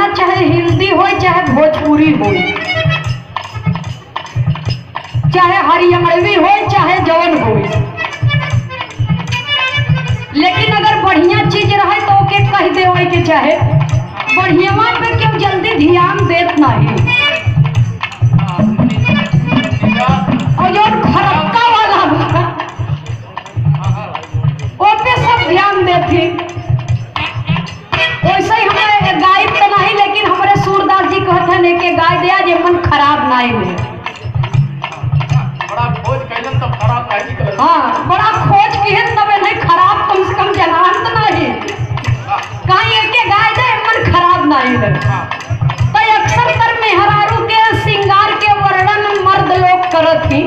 गाना चाहे हिंदी हो चाहे भोजपुरी हो चाहे हरियाणवी हो चाहे जौन हो, लेकिन अगर बढ़िया चीज रहे तो ओके कह देवे के चाहे। बढ़िया पे क्यों जल्दी ध्यान देत नहीं, और जो खरक्का वाला ओ पे सब ध्यान देती। वैसे ही हमारे गाय तो नहीं, लेकिन हमारे सूरदास जी कहते हैं कि गाय दिया जे मन खराब नहीं हुए। बड़ा खोज कैलन तब खराब नहीं निकले। हाँ, बड़ा खोज किए तब नहीं खराब, कम से कम जनान तो नहीं कहीं एक गाय दे मन खराब नहीं है। तो अक्सर कर मेहरारू के श्रृंगार के वर्णन मर्द लोग करत ही,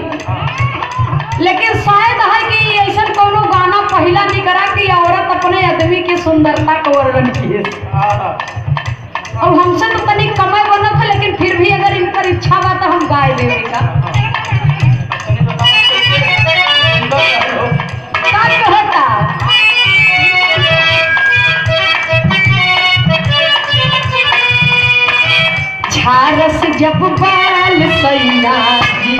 लेकिन शायद है कि ऐसा कोनो गाना पहला नहीं करा कि औरत अपने आदमी की सुंदरता का वर्णन किए। और हमसे तो तनिक कमाई बना था, लेकिन फिर भी अगर इन पर इच्छा बा तो हम गाय देने का कहता। झारस जब बाल सैया जी,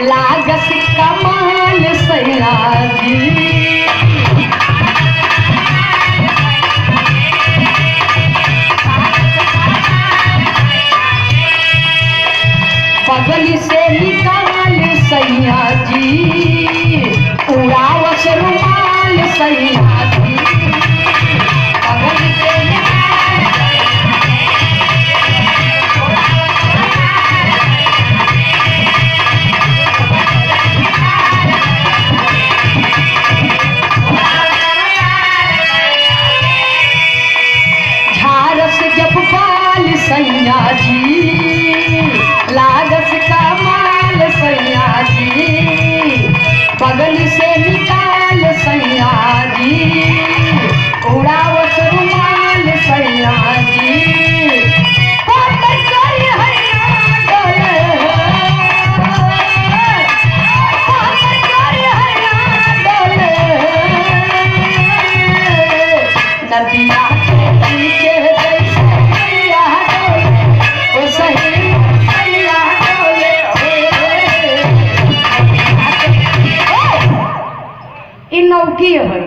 लागस कमाल सैया जी, बगल से निकाल सैया जी, उड़ावस रुमाल सैया जी, बगल से झारस जब बाल सैया जी, लागस का माल सैया जी, बगल से निकाल सैया जी, उड़ावस रुमाल सैया जी, नदिया के नीचे जैसे मैया डोले, ओ सही मैया डोले। इन नौकी है,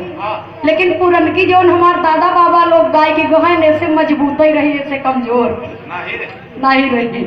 लेकिन पुरनकी जो हमार दादा बाबा लोग गाय की गहन ऐसे मजबूत ही रही, ऐसे कमजोर नहीं रही।